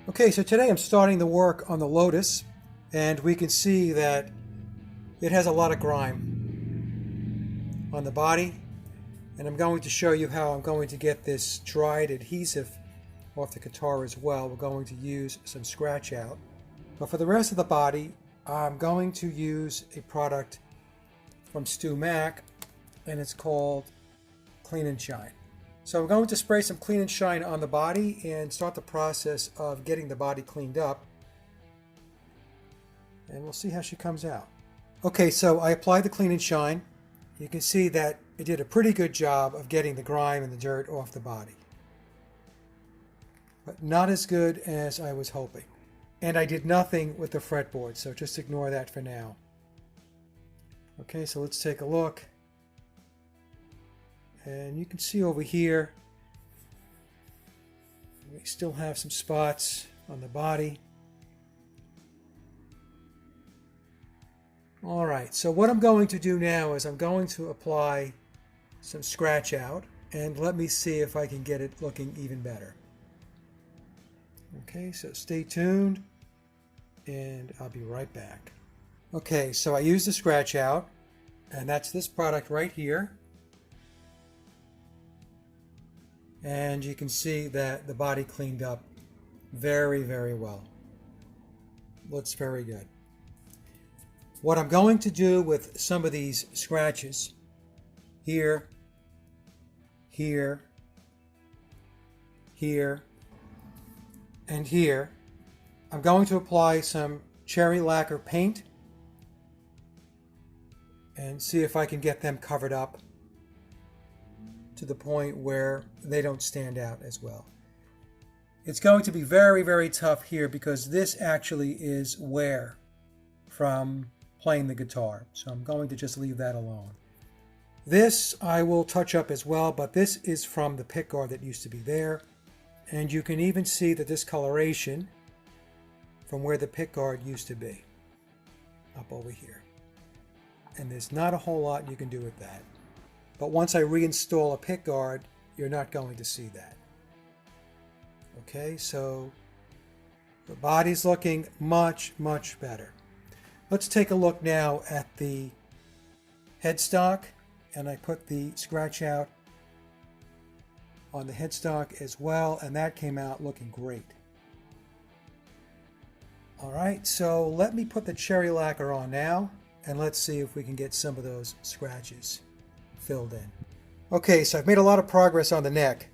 Okay, so today I'm starting the work on the Lotus, and we can see that it has a lot of grime on the body, and I'm going to show you how I'm going to get this dried adhesive off the guitar as well. We're going to use some scratch out. But for the rest of the body, I'm going to use a product from Stu Mac, and it's called Clean and Shine. So I'm going to spray some Clean and Shine on the body and start the process of getting the body cleaned up. And we'll see how she comes out. Okay, so I applied the Clean and Shine. You can see that it did a pretty good job of getting the grime and the dirt off the body. But not as good as I was hoping. And I did nothing with the fretboard, so just ignore that for now. Okay, so let's take a look. And you can see over here, we still have some spots on the body. All right, so what I'm going to do now is I'm going to apply some scratch out, and let me see if I can get it looking even better. Okay, so stay tuned, and I'll be right back. Okay, so I used the scratch out, and that's this product right here. And you can see that the body cleaned up very, very well. Looks very good. What I'm going to do with some of these scratches, here, here, here, and here, I'm going to apply some cherry lacquer paint and see if I can get them covered up to the point where they don't stand out as well. It's going to be very, very tough here because this actually is wear from playing the guitar. So I'm going to just leave that alone. This I will touch up as well, but this is from the pickguard that used to be there. And you can even see the discoloration from where the pickguard used to be, up over here. And there's not a whole lot you can do with that. But once I reinstall a pickguard, you're not going to see that. Okay, so the body's looking much, much better. Let's take a look now at the headstock, and I put the scratch out on the headstock as well, and that came out looking great. All right, so let me put the cherry lacquer on now, and let's see if we can get some of those scratches filled in. Okay, so I've made a lot of progress on the neck,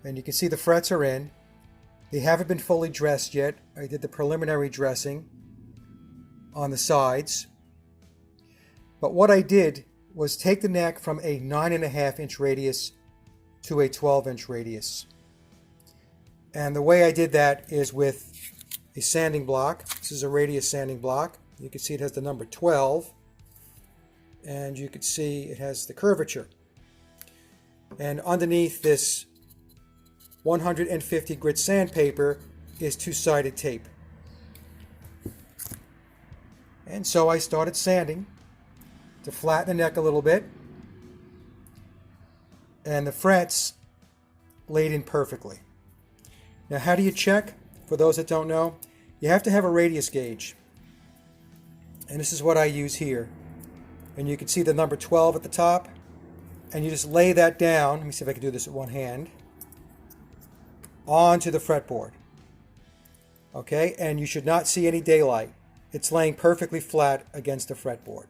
and you can see the frets are in. They haven't been fully dressed yet. I did the preliminary dressing on the sides. But what I did was take the neck from a 9.5-inch radius to a 12-inch radius. And the way I did that is with a sanding block. This is a radius sanding block. You can see it has the number 12. And you can see it has the curvature. And underneath this 150 grit sandpaper is two-sided tape. And so I started sanding to flatten the neck a little bit. And the frets laid in perfectly. Now, how do you check? For those that don't know, you have to have a radius gauge. And this is what I use here. And you can see the number 12 at the top. And you just lay that down. Let me see if I can do this with one hand. Onto the fretboard. Okay, and you should not see any daylight. It's laying perfectly flat against the fretboard.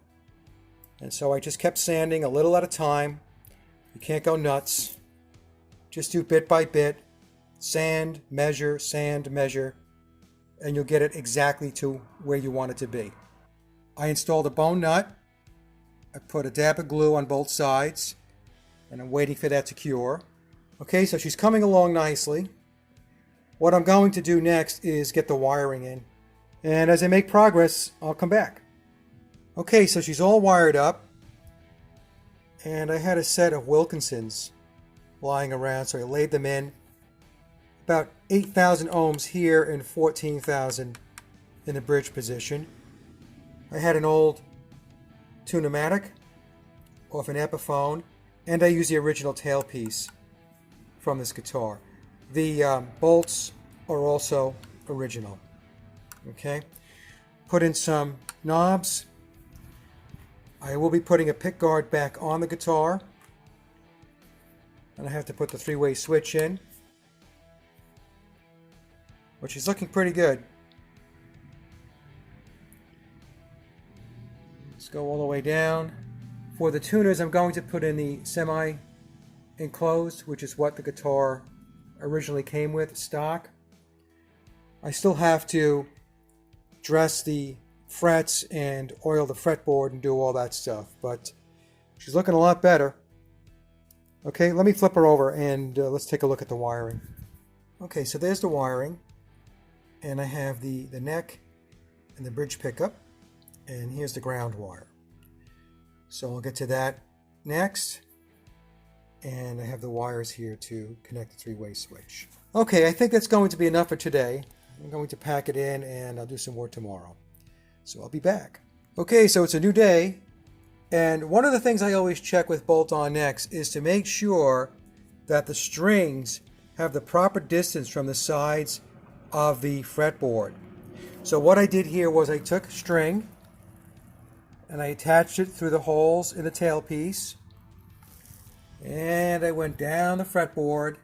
And so I just kept sanding a little at a time. You can't go nuts. Just do bit by bit. Sand, measure, and you'll get it exactly to where you want it to be. I installed a bone nut. I put a dab of glue on both sides, and I'm waiting for that to cure. Okay, so she's coming along nicely. What I'm going to do next is get the wiring in. And as I make progress, I'll come back. Okay, so she's all wired up. And I had a set of Wilkinsons lying around, so I laid them in. About 8,000 ohms here and 14,000 in the bridge position. I had an old Tunematic off an Epiphone, and I used the original tailpiece from this guitar. The bolts are also original. Okay, put in some knobs. I will be putting a pick guard back on the guitar, and I have to put the three-way switch in, which is looking pretty good. Let's go all the way down. For the tuners, I'm going to put in the semi-enclosed, which is what the guitar originally came with, stock. I still have to dress the frets and oil the fretboard and do all that stuff, but she's looking a lot better. Okay, let me flip her over and let's take a look at the wiring. Okay, so there's the wiring, and I have the neck and the bridge pickup, and here's the ground wire. So I'll get to that next, and I have the wires here to connect the three-way switch. Okay, I think that's going to be enough for today. I'm going to pack it in and I'll do some more tomorrow. So I'll be back. Okay, so it's a new day, and one of the things I always check with bolt-on necks is to make sure that the strings have the proper distance from the sides of the fretboard. So what I did here was I took string and I attached it through the holes in the tailpiece, and I went down the fretboard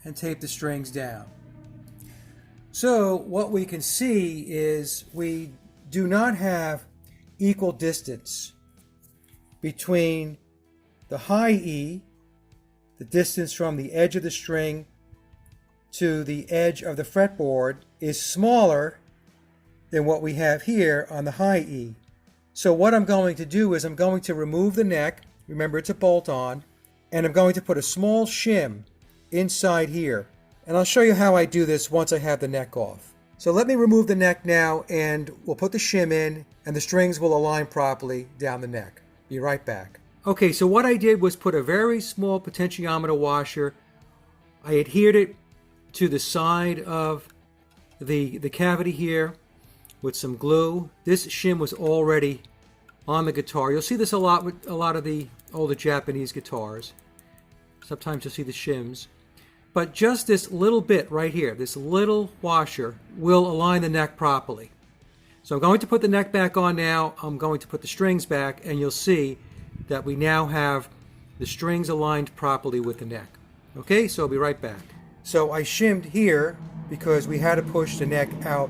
and taped the strings down. So what we can see is we do not have equal distance between the high E, the distance from the edge of the string to the edge of the fretboard is smaller than what we have here on the high E. So what I'm going to do is I'm going to remove the neck, remember it's a bolt-on, and I'm going to put a small shim inside here. And I'll show you how I do this once I have the neck off. So let me remove the neck now, and we'll put the shim in, and the strings will align properly down the neck. Be right back. Okay, so what I did was put a very small potentiometer washer. I adhered it to the side of the cavity here with some glue. This shim was already on the guitar. You'll see this a lot with a lot of the older Japanese guitars. Sometimes you'll see the shims. But just this little bit right here, this little washer, will align the neck properly. So I'm going to put the neck back on now. I'm going to put the strings back, and you'll see that we now have the strings aligned properly with the neck. Okay, so I'll be right back. So I shimmed here because we had to push the neck out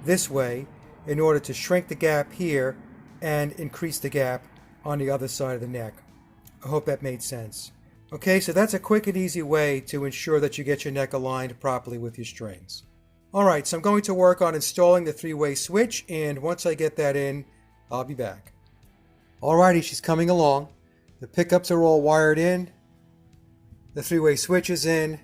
this way in order to shrink the gap here and increase the gap on the other side of the neck. I hope that made sense. Okay, so that's a quick and easy way to ensure that you get your neck aligned properly with your strings. Alright, so I'm going to work on installing the three-way switch, and once I get that in, I'll be back. Alrighty, she's coming along. The pickups are all wired in. The three-way switch is in.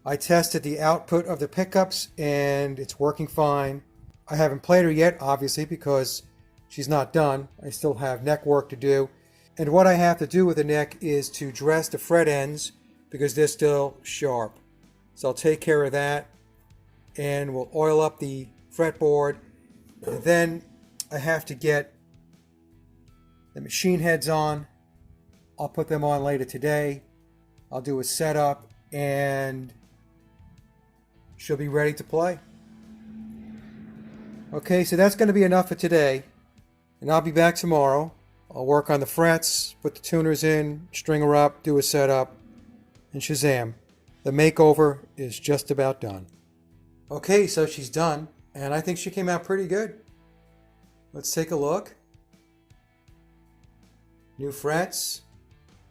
I tested the output of the pickups, and it's working fine. I haven't played her yet, obviously, because she's not done. I still have neck work to do. And what I have to do with the neck is to dress the fret ends because they're still sharp. So I'll take care of that, and we'll oil up the fretboard. And then I have to get the machine heads on. I'll put them on later today. I'll do a setup, and she'll be ready to play. Okay, so that's going to be enough for today, and I'll be back tomorrow. I'll work on the frets, put the tuners in, string her up, do a setup, and shazam, the makeover is just about done. Okay, so she's done, and I think she came out pretty good. Let's take a look. New frets.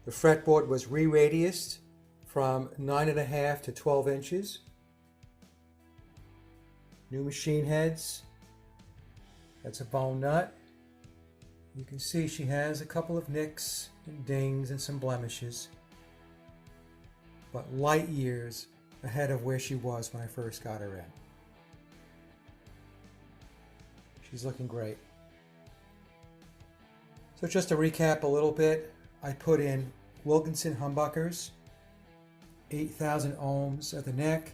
The fretboard was re-radiused from 9.5 to 12 inches. New machine heads. That's a bone nut. You can see she has a couple of nicks and dings and some blemishes, but light years ahead of where she was when I first got her in. She's looking great. So just to recap a little bit, I put in Wilkinson humbuckers, 8,000 ohms at the neck,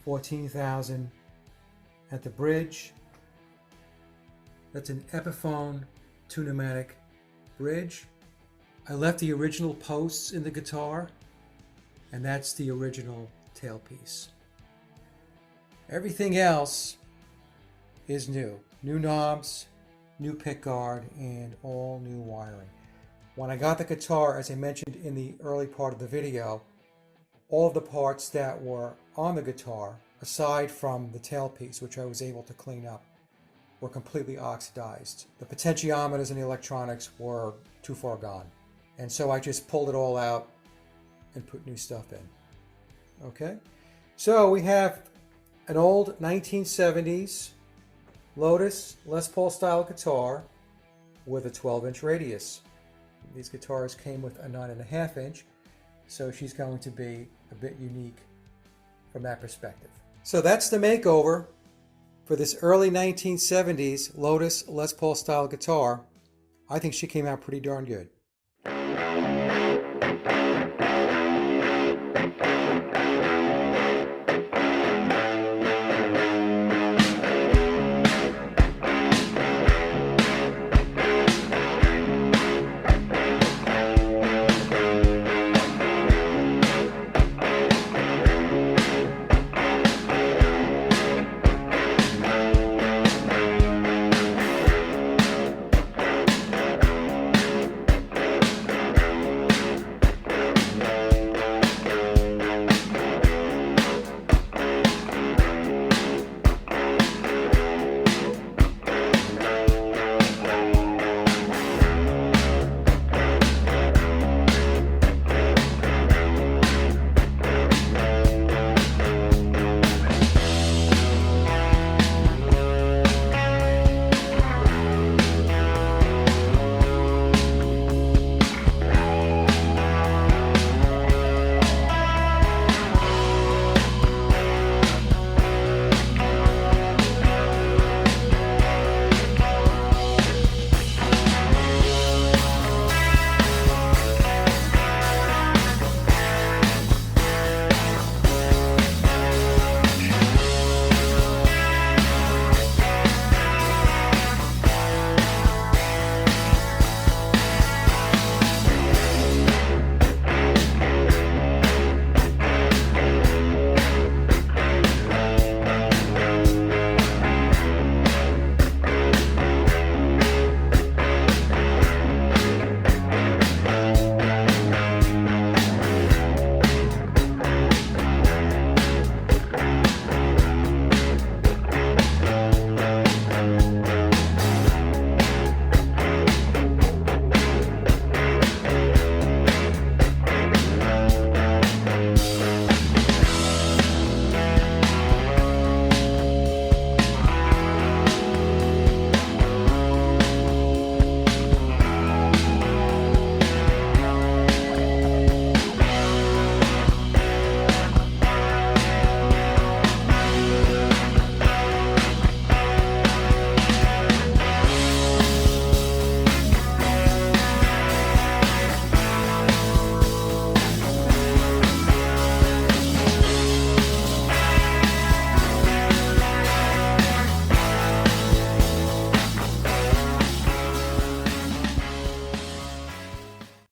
14,000 at the bridge. That's an Epiphone 2-pneumatic bridge. I left the original posts in the guitar. and that's the original tailpiece. Everything else is new. New knobs, new pickguard, and all new wiring. When I got the guitar, as I mentioned in the early part of the video, all of the parts that were on the guitar, aside from the tailpiece, which I was able to clean up, were completely oxidized. The potentiometers and the electronics were too far gone. And so I just pulled it all out and put new stuff in. Okay? So we have an old 1970s Lotus Les Paul style guitar with a 12-inch radius. These guitars came with a 9.5 inch, so she's going to be a bit unique from that perspective. So that's the makeover for this early 1970s Lotus Les Paul style guitar. I think she came out pretty darn good.